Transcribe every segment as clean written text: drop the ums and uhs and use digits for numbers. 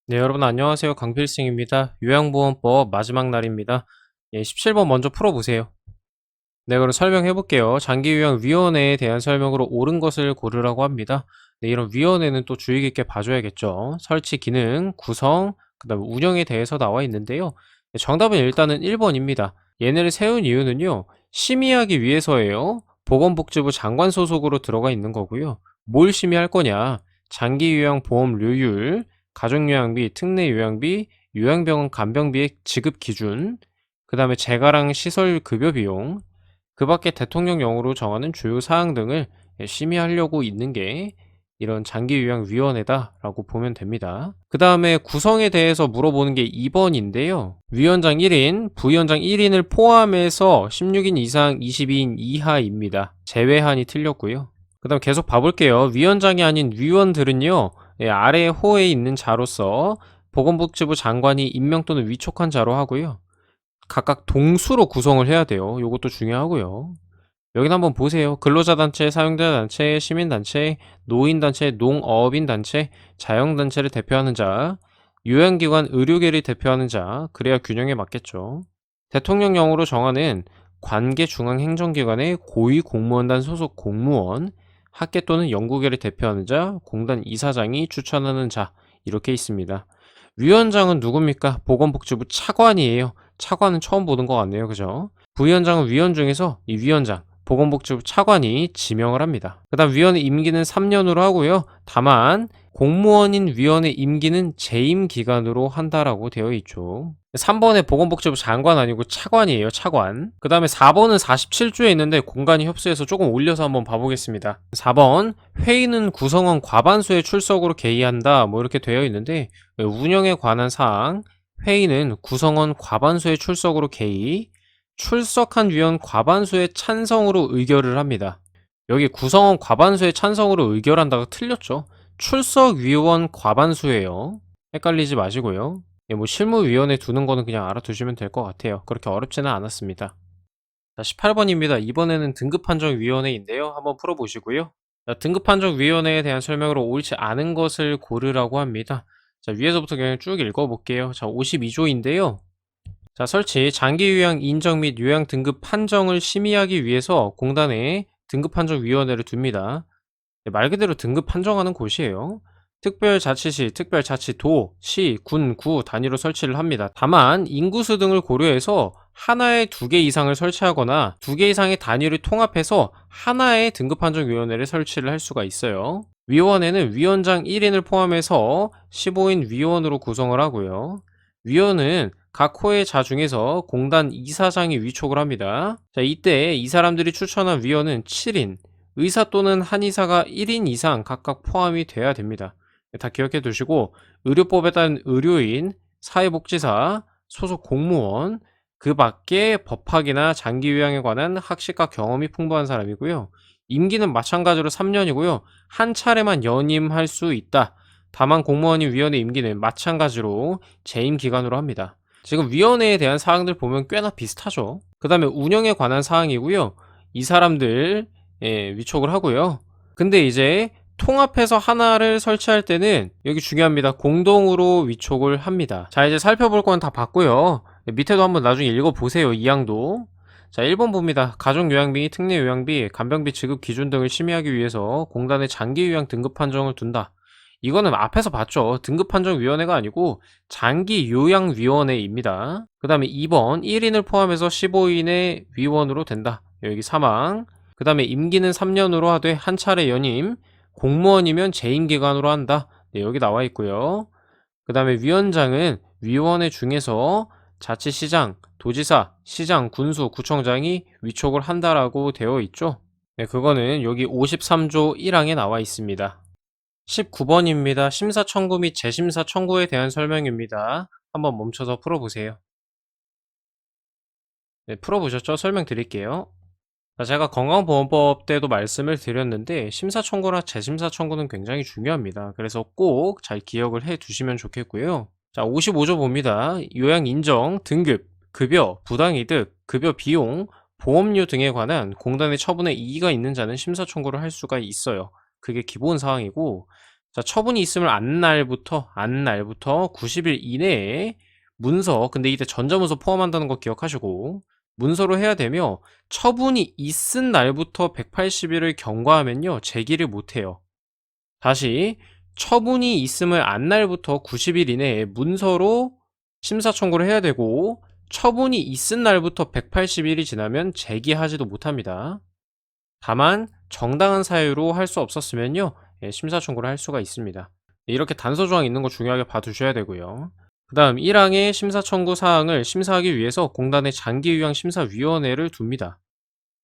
네, 여러분 안녕하세요. 강필승입니다. 요양보험법 마지막 날입니다. 17번 먼저 풀어보세요. 네, 그럼 설명해 볼게요. 장기요양위원회에 대한 설명으로 옳은 것을 고르라고 합니다. 네, 이런 위원회는 또 주의 깊게 봐줘야겠죠. 설치 기능, 구성, 그다음에 운영에 대해서 나와 있는데요. 네, 정답은 일단은 1번입니다. 얘네를 세운 이유는요. 심의하기 위해서예요. 보건복지부 장관 소속으로 들어가 있는 거고요. 뭘 심의할 거냐? 장기요양보험료율, 가족요양비, 특례요양비, 요양병원 간병비의 지급 기준, 그 다음에 재가랑 시설 급여 비용, 그 밖에 대통령령으로 정하는 주요 사항 등을 심의하려고 있는 게 이런 장기요양위원회다라고 보면 됩니다. 그 다음에 구성에 대해서 물어보는 게 2번인데요. 위원장 1인, 부위원장 1인을 포함해서 16인 이상 22인 이하입니다. 제외한이 틀렸고요. 그 다음 계속 봐볼게요. 위원장이 아닌 위원들은요. 아래 호에 있는 자로서 보건복지부 장관이 임명 또는 위촉한 자로 하고요. 각각 동수로 구성을 해야 돼요. 요것도 중요하고요. 여기는 한번 보세요. 근로자단체, 사용자단체, 시민단체, 노인단체, 농업인단체, 자영단체를 대표하는 자, 요양기관, 의료계를 대표하는 자, 그래야 균형에 맞겠죠. 대통령령으로 정하는 관계중앙행정기관의 고위공무원단 소속 공무원, 학계 또는 연구계를 대표하는 자, 공단 이사장이 추천하는 자, 이렇게 있습니다. 위원장은 누굽니까? 보건복지부 차관이에요. 차관은 처음 보는 것 같네요. 그죠? 부위원장은 위원 중에서 이 위원장, 보건복지부 차관이 지명을 합니다. 그 다음 위원의 임기는 3년으로 하고요. 다만 공무원인 위원의 임기는 재임 기간으로 한다라고 되어 있죠. 3번에 보건복지부 장관 아니고 차관이에요. 차관. 그 다음에 4번은 47조에 있는데 공간이 협소해서 조금 올려서 한번 봐보겠습니다. 4번 회의는 구성원 과반수의 출석으로 개의한다 뭐 이렇게 되어 있는데 운영에 관한 사항 회의는 구성원 과반수의 출석으로 개의 출석한 위원 과반수의 찬성으로 의결을 합니다. 여기 구성원 과반수의 찬성으로 의결한다가 틀렸죠. 출석 위원 과반수예요. 헷갈리지 마시고요. 뭐 실무위원회 두는 거는 그냥 알아두시면 될 것 같아요. 그렇게 어렵지는 않았습니다. 자, 18번입니다. 이번에는 등급판정위원회인데요. 한번 풀어보시고요. 자, 등급판정위원회에 대한 설명으로 옳지 않은 것을 고르라고 합니다. 자, 위에서부터 그냥 쭉 읽어볼게요. 자, 52조인데요. 자, 설치, 장기요양 인정 및 요양 등급 판정을 심의하기 위해서 공단에 등급판정위원회를 둡니다. 말 그대로 등급 판정하는 곳이에요. 특별자치시, 특별자치도, 시, 군, 구 단위로 설치를 합니다. 다만 인구수 등을 고려해서 하나에 2개 이상을 설치하거나 2개 이상의 단위를 통합해서 하나의 등급판정위원회를 설치를 할 수가 있어요. 위원회는 위원장 1인을 포함해서 15인 위원으로 구성을 하고요. 위원은 각 호의자 중에서 공단 이사장이 위촉을 합니다. 자, 이때 이 사람들이 추천한 위원은 7인, 의사 또는 한의사가 1인 이상 각각 포함이 돼야 됩니다. 다 기억해 두시고 의료법에 따른 의료인, 사회복지사, 소속 공무원, 그 밖에 법학이나 장기요양에 관한 학식과 경험이 풍부한 사람이고요. 임기는 마찬가지로 3년이고요. 한 차례만 연임할 수 있다. 다만 공무원인 위원회 임기는 마찬가지로 재임 기간으로 합니다. 지금 위원회에 대한 사항들 보면 꽤나 비슷하죠. 그 다음에 운영에 관한 사항이고요. 이 사람들 위촉을 하고요. 근데 이제 통합해서 하나를 설치할 때는 여기 중요합니다. 공동으로 위촉을 합니다. 자, 이제 살펴볼 건 다 봤고요. 밑에도 한번 나중에 읽어보세요. 이 항도. 자, 1번 봅니다. 가족요양비, 특례요양비, 간병비 지급 기준 등을 심의하기 위해서 공단의 장기요양 등급 판정을 둔다. 이거는 앞에서 봤죠. 등급판정위원회가 아니고 장기요양위원회입니다. 그 다음에 2번 1인을 포함해서 15인의 위원으로 된다. 여기 사망. 그 다음에 임기는 3년으로 하되 한 차례 연임. 공무원이면 재임기간으로 한다. 네, 여기 나와 있고요. 그 다음에 위원장은 위원회 중에서 자치시장, 도지사, 시장, 군수, 구청장이 위촉을 한다라고 되어 있죠. 네, 그거는 여기 53조 1항에 나와 있습니다. 19번입니다. 심사 청구 및 재심사 청구에 대한 설명입니다. 한번 멈춰서 풀어보세요. 네, 풀어보셨죠? 설명드릴게요. 자, 제가 건강보험법 때도 말씀을 드렸는데 심사 청구나 재심사 청구는 굉장히 중요합니다. 그래서 꼭 잘 기억을 해 두시면 좋겠고요. 자, 55조 봅니다. 요양 인정, 등급, 급여, 부당이득, 급여 비용, 보험료 등에 관한 공단의 처분에 이의가 있는 자는 심사 청구를 할 수가 있어요. 그게 기본 사항이고 자, 처분이 있음을 안 날부터 90일 이내에 문서, 근데 이때 전자문서 포함한다는 거 기억하시고, 문서로 해야 되며, 처분이 있은 날부터 180일을 경과하면요, 제기를 못해요. 다시, 처분이 있음을 안 날부터 90일 이내에 문서로 심사 청구를 해야 되고, 처분이 있은 날부터 180일이 지나면 제기하지도 못합니다. 다만 정당한 사유로 할 수 없었으면요, 심사 청구를 할 수가 있습니다. 이렇게 단서 조항 있는 거 중요하게 봐두셔야 되고요. 그 다음 1항의 심사 청구 사항을 심사하기 위해서 공단의 장기유형 심사위원회를 둡니다.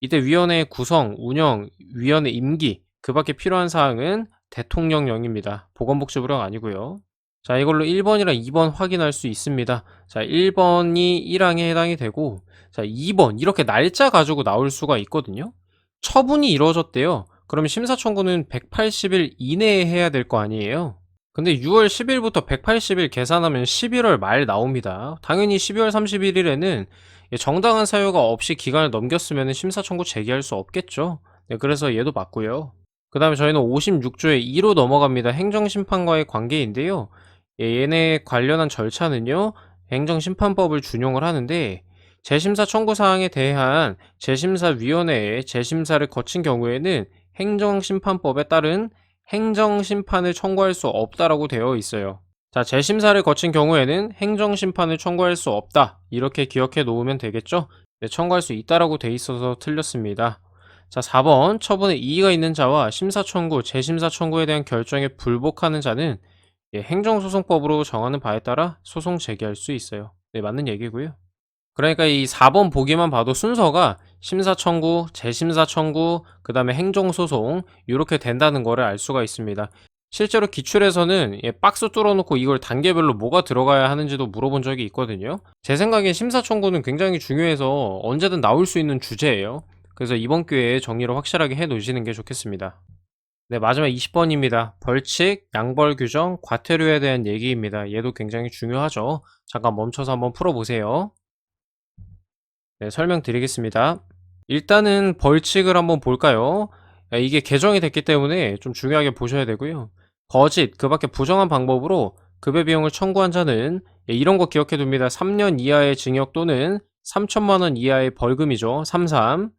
이때 위원회의 구성, 운영, 위원회 임기, 그 밖에 필요한 사항은 대통령령입니다. 보건복지부령 아니고요. 자, 이걸로 1번이랑 2번 확인할 수 있습니다. 자, 1번이 1항에 해당이 되고, 자, 2번 이렇게 날짜 가지고 나올 수가 있거든요. 처분이 이루어졌대요. 그러면 심사 청구는 180일 이내에 해야 될 거 아니에요. 근데 6월 10일부터 180일 계산하면 11월 말 나옵니다. 당연히 12월 31일에는 정당한 사유가 없이 기간을 넘겼으면 심사 청구 제기할 수 없겠죠. 네, 그래서 얘도 맞고요. 그 다음에 저희는 56조의 2로 넘어갑니다. 행정심판과의 관계인데요. 얘네 관련한 절차는요, 행정심판법을 준용을 하는데, 재심사 청구사항에 대한 재심사위원회의 재심사를 거친 경우에는 행정심판법에 따른 행정심판을 청구할 수 없다라고 되어 있어요. 자, 재심사를 거친 경우에는 행정심판을 청구할 수 없다. 이렇게 기억해 놓으면 되겠죠? 네, 청구할 수 있다라고 돼 있어서 틀렸습니다. 자, 4번 처분에 이의가 있는 자와 심사 청구, 재심사 청구에 대한 결정에 불복하는 자는 행정소송법으로 정하는 바에 따라 소송 제기할 수 있어요. 네, 맞는 얘기고요. 그러니까 이 4번 보기만 봐도 순서가 심사 청구, 재심사 청구, 그 다음에 행정소송 이렇게 된다는 거를 알 수가 있습니다. 실제로 기출에서는 박스 뚫어놓고 이걸 단계별로 뭐가 들어가야 하는지도 물어본 적이 있거든요. 제 생각엔 심사 청구는 굉장히 중요해서 언제든 나올 수 있는 주제예요. 그래서 이번 기회에 정리를 확실하게 해 놓으시는 게 좋겠습니다. 네, 마지막 20번입니다. 벌칙, 양벌 규정, 과태료에 대한 얘기입니다. 얘도 굉장히 중요하죠. 잠깐 멈춰서 한번 풀어보세요. 네, 설명드리겠습니다. 일단은 벌칙을 한번 볼까요? 이게 개정이 됐기 때문에 좀 중요하게 보셔야 되고요. 거짓, 그 밖에 부정한 방법으로 급여 비용을 청구한 자는 이런 거 기억해 둡니다. 3년 이하의 징역 또는 3천만 원 이하의 벌금이죠. 33.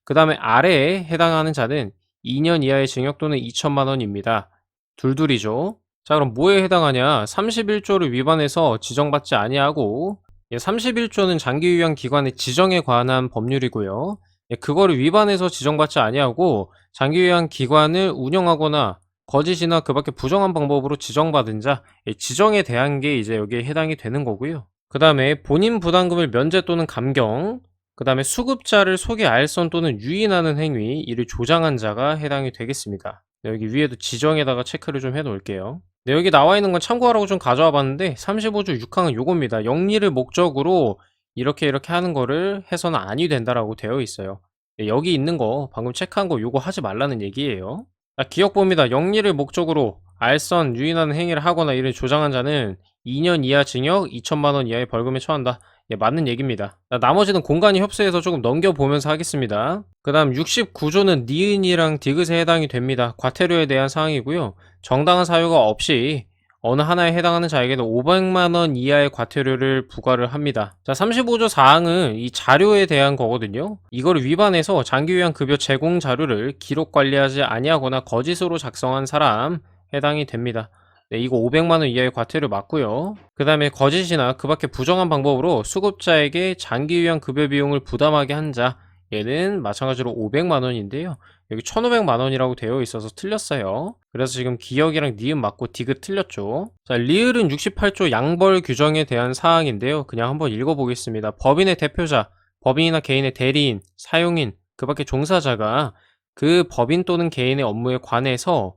그 다음에 아래에 해당하는 자는 2년 이하의 징역 또는 2천만 원입니다. 둘둘이죠. 자, 그럼 뭐에 해당하냐? 31조를 위반해서 지정받지 아니하고 31조는 장기유형 기관의 지정에 관한 법률이고요. 그거를 위반해서 지정받지 아니하고 장기유형 기관을 운영하거나 거짓이나 그 밖에 부정한 방법으로 지정받은 자, 지정에 대한 게 이제 여기에 해당이 되는 거고요. 그 다음에 본인 부담금을 면제 또는 감경, 그 다음에 수급자를 속이 알선 또는 유인하는 행위, 이를 조장한 자가 해당이 되겠습니다. 여기 위에도 지정에다가 체크를 좀 해 놓을게요. 네, 여기 나와 있는 건 참고하라고 좀 가져와 봤는데 35조 6항은 요겁니다. 영리를 목적으로 이렇게 하는 거를 해서는 아니 된다라고 되어 있어요. 네, 여기 있는 거 방금 체크한 거 요거 하지 말라는 얘기예요. 자, 기억 봅니다. 영리를 목적으로 알선, 유인하는 행위를 하거나 이를 조장한 자는 2년 이하 징역, 2천만 원 이하의 벌금에 처한다. 예, 맞는 얘기입니다. 자, 나머지는 공간이 협소해서 조금 넘겨보면서 하겠습니다. 그 다음 69조는 니은이랑 디귿에 해당이 됩니다. 과태료에 대한 사항이고요. 정당한 사유가 없이 어느 하나에 해당하는 자에게는 500만 원 이하의 과태료를 부과를 합니다. 자, 35조 4항은 이 자료에 대한 거거든요. 이거를 위반해서 장기유형 급여 제공 자료를 기록 관리하지 아니하거나 거짓으로 작성한 사람 해당이 됩니다. 네, 이거 500만 원 이하의 과태료 맞고요. 그 다음에 거짓이나 그 밖에 부정한 방법으로 수급자에게 장기유형 급여 비용을 부담하게 한 자, 얘는 마찬가지로 500만 원인데요. 여기 1,500만 원이라고 되어 있어서 틀렸어요. 그래서 지금 기억이랑 니은 맞고 디귿 틀렸죠. 자, 리을은 68조 양벌 규정에 대한 사항인데요. 그냥 한번 읽어보겠습니다. 법인의 대표자, 법인이나 개인의 대리인, 사용인, 그 밖에 종사자가 그 법인 또는 개인의 업무에 관해서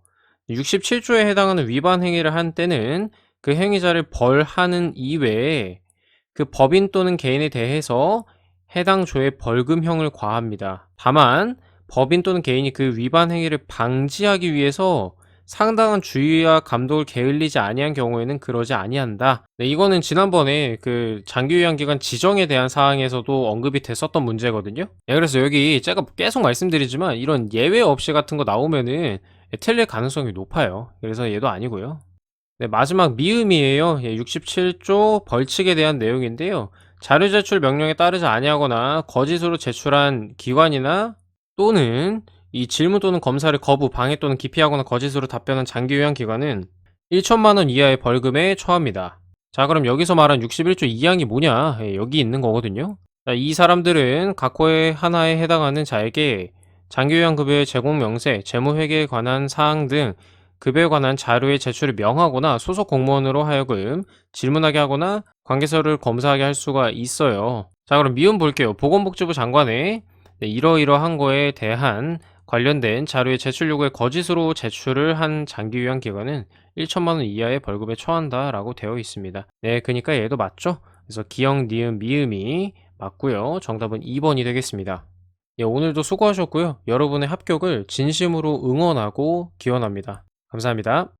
67조에 해당하는 위반 행위를 한 때는 그 행위자를 벌하는 이외에 그 법인 또는 개인에 대해서 해당 조의 벌금형을 과합니다. 다만 법인 또는 개인이 그 위반 행위를 방지하기 위해서 상당한 주의와 감독을 게을리지 아니한 경우에는 그러지 아니한다. 네, 이거는 지난번에 그 장기유형 기간 지정에 대한 사항에서도 언급이 됐었던 문제거든요. 네, 그래서 여기 제가 계속 말씀드리지만 이런 예외 없이 같은 거 나오면은 틀릴 가능성이 높아요. 그래서 얘도 아니고요. 네, 마지막 미음이에요. 67조 벌칙에 대한 내용인데요. 자료 제출 명령에 따르지 아니하거나 거짓으로 제출한 기관이나 또는 이 질문 또는 검사를 거부, 방해 또는 기피하거나 거짓으로 답변한 장기 요양 기관은 1천만 원 이하의 벌금에 처합니다. 자, 그럼 여기서 말한 61조 2항이 뭐냐? 여기 있는 거거든요. 자, 이 사람들은 각 호의 하나에 해당하는 자에게 장기요양급여의 제공 명세, 재무회계에 관한 사항 등 급여에 관한 자료의 제출을 명하거나 소속 공무원으로 하여금 질문하게 하거나 관계서를 검사하게 할 수가 있어요. 자, 그럼 미음 볼게요. 보건복지부 장관의 이러이러한 거에 대한 관련된 자료의 제출 요구에 거짓으로 제출을 한 장기요양 기관은 1천만 원 이하의 벌금에 처한다 라고 되어 있습니다. 네, 그러니까 얘도 맞죠? 그래서 기역, 니은, 미음이 맞고요. 정답은 2번이 되겠습니다. 예, 오늘도 수고하셨고요. 여러분의 합격을 진심으로 응원하고 기원합니다. 감사합니다.